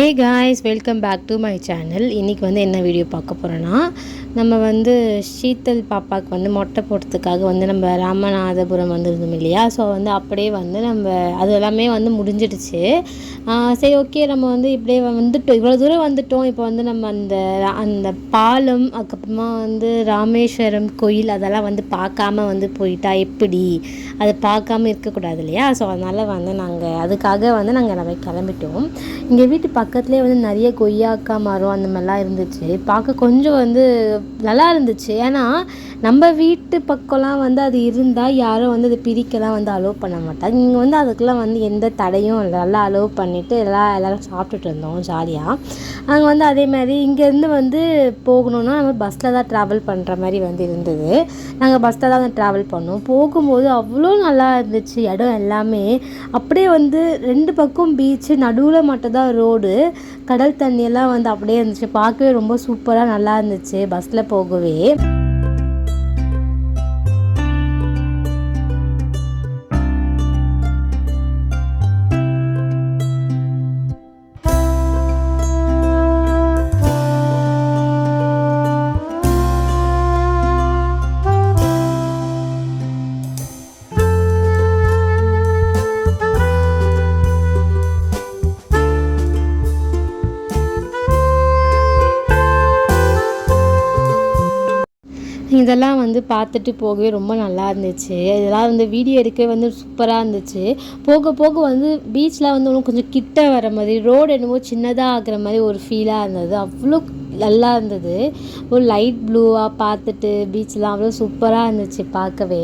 Hey guys, welcome back to my channel. இன்றைக்கி என்ன video பார்க்க போகிறோன்னா, நம்ம ஷீத்தல் பாப்பாவுக்கு மொட்டை போடுறதுக்காக நம்ம ராமநாதபுரம் இருந்தோம் இல்லையா. ஸோ அப்படியே நம்ம அது எல்லாமே முடிஞ்சிடுச்சு. சரி, ஓகே, நம்ம இப்படியே வந்துட்டோம், இவ்வளோ தூரம் வந்துட்டோம். இப்போ நம்ம அந்த பாலம், அதுக்கப்புறமா ராமேஸ்வரம் கோயில் அதெல்லாம் பார்க்காம போயிட்டா எப்படி, அதை பார்க்காம இருக்கக்கூடாது இல்லையா. ஸோ அதனால் நாங்கள் அதுக்காக நாங்கள் எல்லாமே கிளம்பிட்டோம். இங்கே வீட்டு பக்கத்துலேயே நிறைய கொய்யாக்கா மரம் அந்த மாதிரிலாம் இருந்துச்சு. பார்க்க கொஞ்சம் நல்லா இருந்துச்சு. ஏன்னா நம்ம வீட்டு பக்கம்லாம் அது இருந்தால் யாரும் அதை பிரிக்கலாம் அலோவ் பண்ண மாட்டாங்க. இங்கே அதுக்கெலாம் எந்த தடையும் இல்லை. நல்லா அலோவ் பண்ணிவிட்டு எல்லோரும் சாப்பிட்டுட்டு இருந்தோம் ஜாலியாக. அங்கே அதே மாதிரி இங்கேருந்து போகணுன்னா நம்ம பஸ்ஸில் தான் ட்ராவல் பண்ணுற மாதிரி இருந்தது. நாங்கள் பஸ்ஸில் தான் ட்ராவல் பண்ணோம். போகும்போது அவ்வளோ நல்லா இருந்துச்சு இடம் எல்லாமே. அப்படியே ரெண்டு பக்கம் பீச்சு, நடுவில் மட்டும் தான் ரோடு, கடல் தண்ணியெல்லாம் அப்படியே இருந்துச்சு. பார்க்கவே ரொம்ப சூப்பராக நல்லா இருந்துச்சு பஸ்ஸில் போகவே. இதெல்லாம் பார்த்துட்டு போகவே ரொம்ப நல்லா இருந்துச்சு. இதெல்லாம் வீடியோ எடுக்கவே சூப்பராக இருந்துச்சு. போக போக பீச்சில் இன்னும் கொஞ்சம் கிட்ட வர மாதிரி, ரோடு என்னமோ சின்னதாக ஆகிற மாதிரி ஒரு ஃபீலாக இருந்தது. அவ்வளோ நல்லா இருந்தது. ஒரு லைட் ப்ளூவாக பார்த்துட்டு பீச்லாம் அவ்வளோ சூப்பராக இருந்துச்சு பார்க்கவே.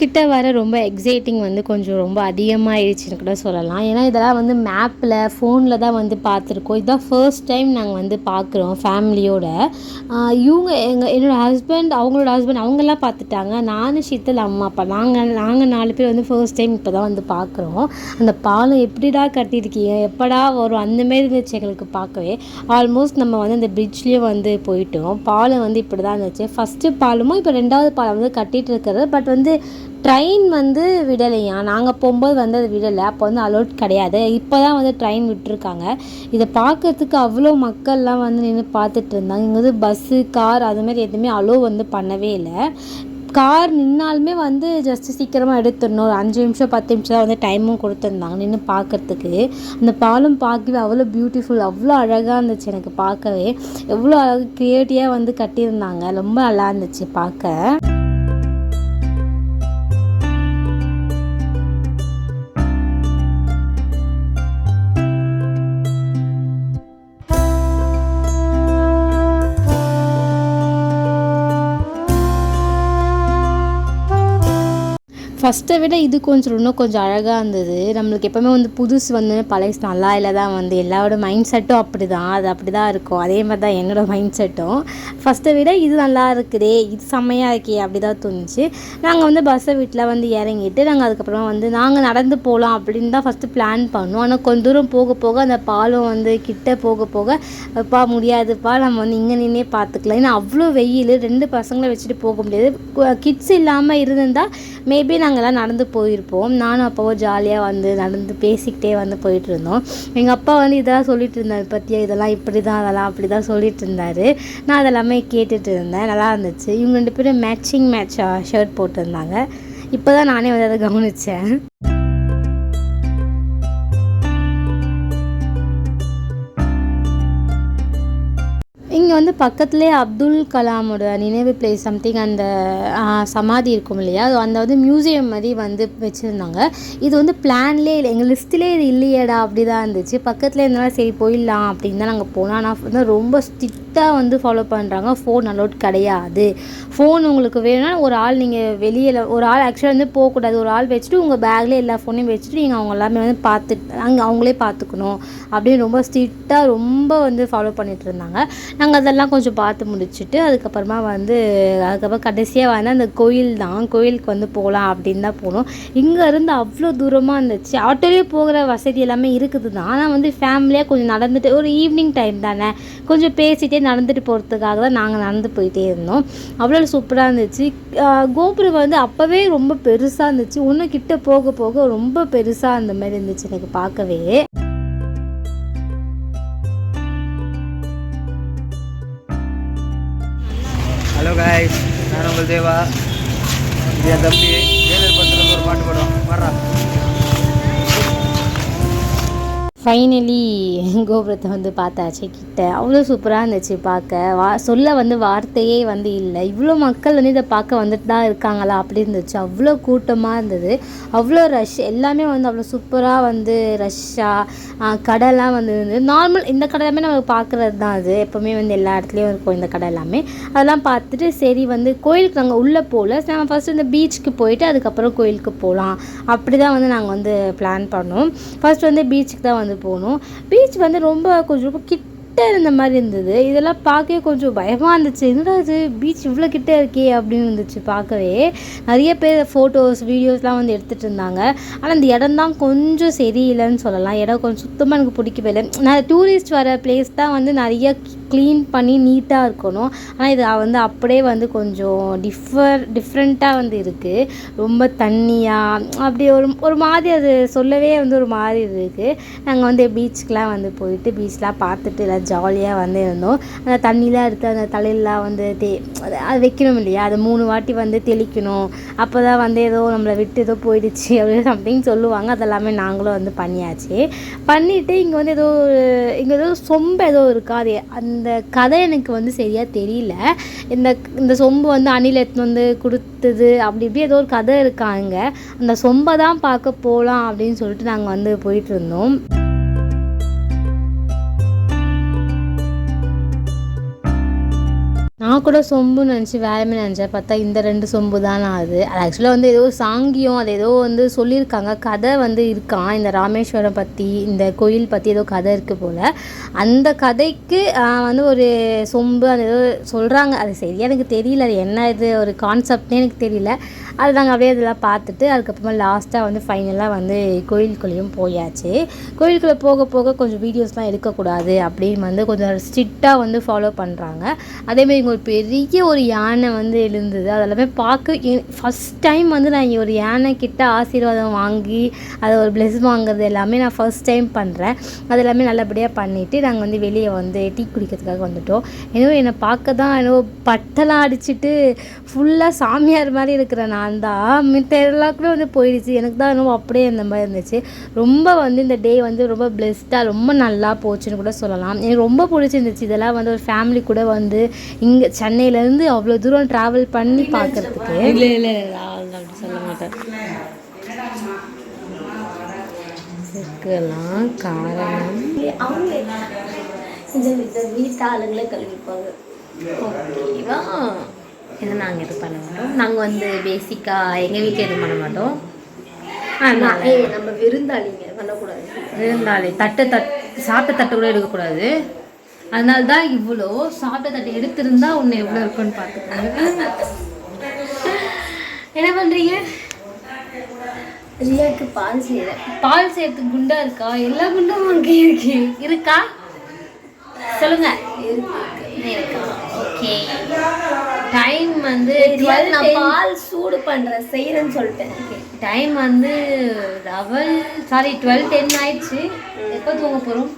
கிட்ட வர ரொம்ப எக்ஸைட்டிங் கொஞ்சம் ரொம்ப அதிகமாகிடுச்சின்னு கூட சொல்லலாம். ஏன்னா இதெல்லாம் மேப்பில், ஃபோனில் தான் பார்த்துருக்கோம். இதுதான் ஃபர்ஸ்ட் டைம் நாங்கள் பார்க்குறோம் ஃபேமிலியோட. இவங்க என்னோடய ஹஸ்பண்ட், அவங்களோட ஹஸ்பண்ட் அவங்கெல்லாம் பார்த்துட்டாங்க. நானும் ஷீத்தல், அம்மா அப்பா, நாங்கள் 4 பேர் ஃபர்ஸ்ட் டைம் இப்போ தான் பார்க்குறோம். அந்த பாலம் எப்படிடா கட்டியிருக்கீங்க, எப்படா வரும், அந்தமாரி இருந்துச்சு எங்களுக்கு பார்க்கவே. ஆல்மோஸ்ட் நம்ம அந்த பிரிட்ஜ்லேயே போயிட்டோம். பாலம் இப்படி தான் இருந்துச்சு. ஃபஸ்ட்டு பாலமும் இப்போ 2வது பாலம் கட்டிகிட்டு இருக்கிறது. பட் ட்ரெயின் விடலையா. நாங்கள் போகும்போது அது விடலை. அப்போ அலோட் கிடையாது. இப்போ தான் ட்ரெயின் விட்டுருக்காங்க. இதை பார்க்கறதுக்கு அவ்வளோ மக்கள்லாம் நின்று பார்த்துட்டு இருந்தாங்க. இங்கே பஸ்ஸு, கார் அதுமாரி எதுவுமே அலோவ் பண்ணவே இல்லை. கார் நின்னாலுமே ஜஸ்ட்டு சீக்கிரமாக எடுத்துடணும். ஒரு 5 நிமிஷம் 10 நிமிஷம் தான் டைமும் கொடுத்துருந்தாங்க நின்று பார்க்குறதுக்கு. அந்த பாலம் பார்க்கவே அவ்வளோ பியூட்டிஃபுல், அவ்வளோ அழகாக இருந்துச்சு எனக்கு பார்க்கவே. எவ்வளோ அழகாக க்ரியேட்டிவாக கட்டியிருந்தாங்க. ரொம்ப நல்லா இருந்துச்சு பார்க்க. ஃபஸ்ட்டை விட இது இன்னும் கொஞ்சம் அழகாக இருந்தது. நம்மளுக்கு எப்போவுமே புதுசு பழைய நல்லா இல்லை தான் எல்லாரோட மைண்ட் செட்டும் அப்படி தான், அது அப்படி தான் இருக்கும். அதே மாதிரி தான் என்னோடய மைண்ட் செட்டும். ஃபஸ்ட்டை விட இது நல்லா இருக்குதே, இது செம்மையாக இருக்கே, அப்படி தான் தோணுச்சு. நாங்கள் பஸ்ஸை வீட்டில் இறங்கிட்டு நாங்கள் அதுக்கப்புறமா நாங்கள் நடந்து போகலாம் அப்படின்னு தான் ஃபஸ்ட்டு பிளான் பண்ணோம். ஆனால் கொஞ்சம் தூரம் போக போக அந்த பாலம் கிட்ட போக போக முடியாதுப்பா, நம்ம இங்கே நின்னே பார்த்துக்கலாம். ஏன்னா அவ்வளோ வெயில், 2 பசங்களை வச்சுட்டு போக முடியாது. கிட்ஸ் இல்லாமல் இருந்திருந்தால் மேபி நாங்கள்லாம் நடந்து போயிருப்போம். நானும் அப்பாவும் ஜாலியாக நடந்து பேசிக்கிட்டே போயிட்டு இருந்தோம். எங்கள் அப்பா இதெல்லாம் சொல்லிட்டு இருந்தார், பற்றியா இதெல்லாம் இப்படி தான், அதெல்லாம் அப்படி தான் சொல்லிட்டு இருந்தார். நான் அதெல்லாமே கேட்டுட்டு இருந்தேன். நல்லா இருந்துச்சு. இவங்க 2 பேரும் மேட்சாக ஷர்ட் போட்டிருந்தாங்க. இப்போ தான் நானே அதை கவனித்தேன். இங்கே பக்கத்துலேயே அப்துல் கலாமோட நினைவு பிளேஸ் சம்திங், அந்த சமாதி இருக்கும் இல்லையா, அது மியூசியம் மாதிரி வச்சுருந்தாங்க. இது பிளான்லேயே இல்லை, எங்கள் லிஸ்ட்லேயே இது இல்லையேடா, அப்படி தான் இருந்துச்சு. பக்கத்துலேயே இருந்தாலும் சரி போயிடலாம் அப்படின்னு தான் நாங்கள் போனோம். ஆனால் ரொம்ப ஸ்ட்ரிக்டாக ஃபாலோ பண்ணுறாங்க. ஃபோன் அலோட் கிடையாது. ஃபோன் உங்களுக்கு வேணும்னா ஒரு ஆள், நீங்கள் வெளியில் ஒரு ஆள் ஆக்சுவலாக போகக்கூடாது. ஒரு ஆள் வச்சுட்டு உங்கள் பேக்லேயே எல்லா ஃபோனையும் வச்சுட்டு நீங்கள் அவங்க எல்லாமே பார்த்துட்டு அவங்களே பார்த்துக்கணும் அப்படின்னு ரொம்ப ஸ்ட்ரிக்டாக ரொம்ப ஃபாலோ பண்ணிகிட்டு இருந்தாங்க. நாங்கள் நாங்கள் அதெல்லாம் கொஞ்சம் பார்த்து முடிச்சுட்டு அதுக்கப்புறமா வந்து அதுக்கப்புறம் கடைசியாக வந்து அந்த கோயிலுக்கு வந்து போகலாம் அப்படின்னு தான் போனோம். இங்கேருந்து அவ்வளோ தூரமாக இருந்துச்சு. ஆட்டோலேயே போகிற வசதி எல்லாமே இருக்குது தான். ஆனால் வந்து ஃபேமிலியாக கொஞ்சம் நடந்துட்டு ஒரு ஈவினிங் டைம் தானே கொஞ்சம் பேசிகிட்டே நடந்துட்டு போகிறதுக்காக தான் நாங்கள் நடந்து போயிட்டே இருந்தோம். அவ்வளோ சூப்பராக இருந்துச்சு. கோபுரம் வந்து அப்போவே ரொம்ப பெருசாக இருந்துச்சு. இன்னும் கிட்ட போக போக ரொம்ப பெருசாக அந்த மாதிரி இருந்துச்சு எனக்கு பார்க்கவே. ஹலோ காய்ஸ், நான் உங்கள் தேவா. என் தம்பி ஜெயலலிதா படத்தில் ஒரு பாட்டு பாடுவோம் வர்றா. ஃபைனலி கோபுரத்தை வந்து பார்த்தாச்சு கிட்ட. அவ்வளோ சூப்பராக இருந்துச்சு பார்க்க. சொல்ல வந்து வார்த்தையே வந்து இல்லை. இவ்வளோ மக்கள் வந்து இதை பார்க்க வந்துட்டு தான் இருக்காங்களா அப்படி இருந்துச்சு. அவ்வளோ கூட்டமாக இருந்தது, அவ்வளோ ரஷ். எல்லாமே வந்து அவ்வளோ சூப்பராக வந்து ரஷ்ஷாக கடைலாம் வந்து இருந்தது. நார்மல் இந்த கடை எல்லாமே நம்ம பார்க்குறது தான். அது எப்போவுமே வந்து எல்லா இடத்துலையும் இருக்கும் இந்த கடை எல்லாமே. அதெல்லாம் பார்த்துட்டு சரி வந்து கோயிலுக்கு நாங்கள் உள்ளே போகல. நம்ம ஃபஸ்ட்டு இந்த பீச்சுக்கு போயிட்டு அதுக்கப்புறம் கோயிலுக்கு போகலாம் அப்படி தான் வந்து நாங்கள் வந்து பிளான் பண்ணோம். ஃபஸ்ட் வந்து பீச்சுக்கு தான் வந்து போனோம். பீச் வந்து கொஞ்சம் ரொம்ப கிட்ட இருந்த மாதிரி இருந்தது. இதெல்லாம் பார்க்கவே கொஞ்சம் பயமாக இருந்துச்சு. என்னடா இது பீச் இவ்வளோ கிட்ட இருக்கே அப்படின்னு இருந்துச்சு பார்க்கவே. நிறைய பேர் ஃபோட்டோஸ் வீடியோஸ்லாம் வந்து எடுத்துகிட்டு இருந்தாங்க. ஆனால் இந்த இடம் தான் கொஞ்சம் சரியில்லைன்னு சொல்லலாம். இடம் கொஞ்சம் சுத்தமாக எனக்கு பிடிக்கவே இல்லை. நான் டூரிஸ்ட் வர பிளேஸ் தான் வந்து நிறைய க்ளீன் பண்ணி நீட்டாக இருக்கணும். ஆனால் இது வந்து அப்படியே வந்து கொஞ்சம் டிஃப்ரெண்ட்டாக வந்து இருக்குது. ரொம்ப தண்ணியாக அப்படி ஒரு மாதிரி அது சொல்லவே வந்து ஒரு மாதிரி இருக்குது. நாங்கள் வந்து பீச்சுக்கெலாம் வந்து போயிட்டு பீச்லாம் பார்த்துட்டு எல்லாம் ஜாலியாக வந்து இருந்தோம். அந்த தண்ணிலாம் எடுத்து அந்த தலையிலாம் வந்து அது வைக்கணும் இல்லையா, அது 3 வாட்டி வந்து தெளிக்கணும். அப்போ தான் வந்து ஏதோ நம்மளை விட்டு ஏதோ போயிடுச்சு அப்படின்னு சம்திங் சொல்லுவாங்க. அதெல்லாமே நாங்களும் வந்து பண்ணியாச்சு. பண்ணிவிட்டு இங்கே வந்து ஏதோ சொம்பு ஏதோ இருக்கா. அது அந்த கதை எனக்கு வந்து சரியாக தெரியல. இந்த சொம்பு வந்து அணில் எடுத்துன்னு வந்து கொடுத்தது அப்படி இப்படி ஏதோ ஒரு கதை இருக்காங்க. அந்த சொம்பை தான் பார்க்க போகலாம் அப்படின்னு சொல்லிட்டு நாங்கள் வந்து போயிட்டு இருந்தோம். நான் கூட சொம்புன்னு நினச்சி வேறமே நினச்சேன். பார்த்தா இந்த 2 சொம்பு தான். அது ஆக்சுவலாக வந்து ஏதோ சாங்கியம் அது ஏதோ வந்து சொல்லியிருக்காங்க. கதை வந்து இருக்கான் இந்த ராமேஸ்வரம் பற்றி, இந்த கோயில் பற்றி ஏதோ கதை இருக்குது போல். அந்த கதைக்கு வந்து ஒரு சொம்பு அது ஏதோ சொல்கிறாங்க. அது சரியாக எனக்கு தெரியல. அது என்ன இது ஒரு கான்செப்ட்னே எனக்கு தெரியல. அது நாங்கள் அப்படியே இதெல்லாம் பார்த்துட்டு அதுக்கப்புறமா லாஸ்ட்டாக வந்து ஃபைனலாக வந்து கோயிலுக்குள்ளேயும் போயாச்சு. கோயிலுக்குள்ளே போக போக கொஞ்சம் வீடியோஸ்லாம் எடுக்கக்கூடாது அப்படின்னு வந்து கொஞ்சம் ஸ்ட்ரிக்டாக வந்து ஃபாலோ பண்ணுறாங்க. அதேமாதிரி இங்கே ஒரு பெரிய ஒரு யானை வந்து எழுந்தது. அதெல்லாமே பார்க்க ஃபஸ்ட் டைம் வந்து நான் ஒரு யானை கிட்ட ஆசீர்வாதம் வாங்கி அதை ஒரு பிளெஸ் வாங்குறது எல்லாமே நான் ஃபஸ்ட் டைம் பண்ணுறேன். அது எல்லாமே நல்லபடியாக பண்ணிவிட்டு நாங்கள் வந்து வெளியே வந்து டீ குடிக்கிறதுக்காக வந்துவிட்டோம். என்னை பார்க்க தான் பட்டெல்லாம் அடிச்சுட்டு ஃபுல்லாக சாமியார் மாதிரி இருக்கிறேன் நான் தான். மித்த எல்லாருக்குமே வந்து போயிடுச்சு. எனக்கு தான் இன்னும் அப்படியே இந்த மாதிரி இருந்துச்சு. ரொம்ப வந்து இந்த டே வந்து ரொம்ப பிளெஸ்டாக ரொம்ப நல்லா போச்சுன்னு கூட சொல்லலாம். எனக்கு ரொம்ப பிடிச்சிருந்துச்சு. இதெல்லாம் வந்து ஒரு ஃபேமிலி கூட வந்து இங்கே சென்னையிலேருந்து அவ்வளோ தூரம் ட்ராவல் பண்ணி பார்க்குறதுக்கு. இல்லை அப்படி சொல்ல மாட்டேன். இதுக்கெல்லாம் காரணம் அவங்க இந்த வீட்டு ஆளுங்களே கழுவிப்பாங்க. ஓகேவா? ஏன்னா நாங்கள் எதுவும் பண்ண மாட்டோம். நாங்கள் வந்து பேசிக்காக எங்கள் வீட்டில் எதுவும் பண்ண மாட்டோம். நம்ம விருந்தாளிங்க பண்ணக்கூடாது. விருந்தாளி சாப்பிட்ட தட்டு கூட எடுக்கக்கூடாது. அதனால தான் இவ்வளோ சாப்பிட்ட தட்டை எடுத்திருந்தா உன்னை எவ்வளோ இருக்குன்னு பார்த்துக்கோங்க. என்ன பண்ணுறீங்க? ரியாக்கு பால் செய்யறதுக்கு குண்டா இருக்கா? எல்லா குண்டும் அங்கே இருக்கா சொல்லுங்க. இருக்கா? ஓகே. டைம் வந்து பால் சூடு பண்ணுறேன் செய்கிறேன்னு சொல்லிட்டேன். டைம் வந்து 12:10 ஆயிடுச்சு. எப்போ தூங்க போகிறோம்?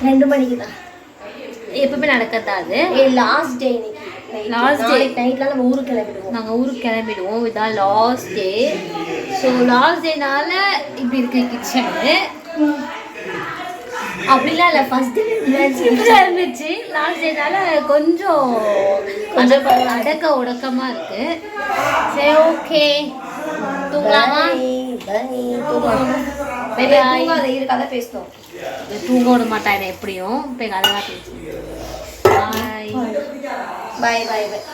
2 மணிக்கு தான். எப்பவுமே நடக்கிறதா அது? Last day. லாஸ்ட் டே நைட்லாம் நம்ம ஊருக்கு கிளம்பிடுவோம். நாங்கள் ஊருக்கு கிளம்பிடுவோம். இதான் லாஸ்ட் டே. ஸோ லாஸ்ட் டேனால இப்படி இருக்கு கிச்சனு. அப்படிலாம் இல்லை, ஃபஸ்ட் டே இருந்துச்சு. லாஸ்ட் டேனால கொஞ்சம் அடக்க உடக்கமாக இருக்குது. சரி ஓகே தூங்கலாமா? கதை பேசணும். தூங்க விட மாட்டாங்க எப்படியும். இப்போ கதை தான் பேசுவோம். பாய் பாய் பாய் பாய்.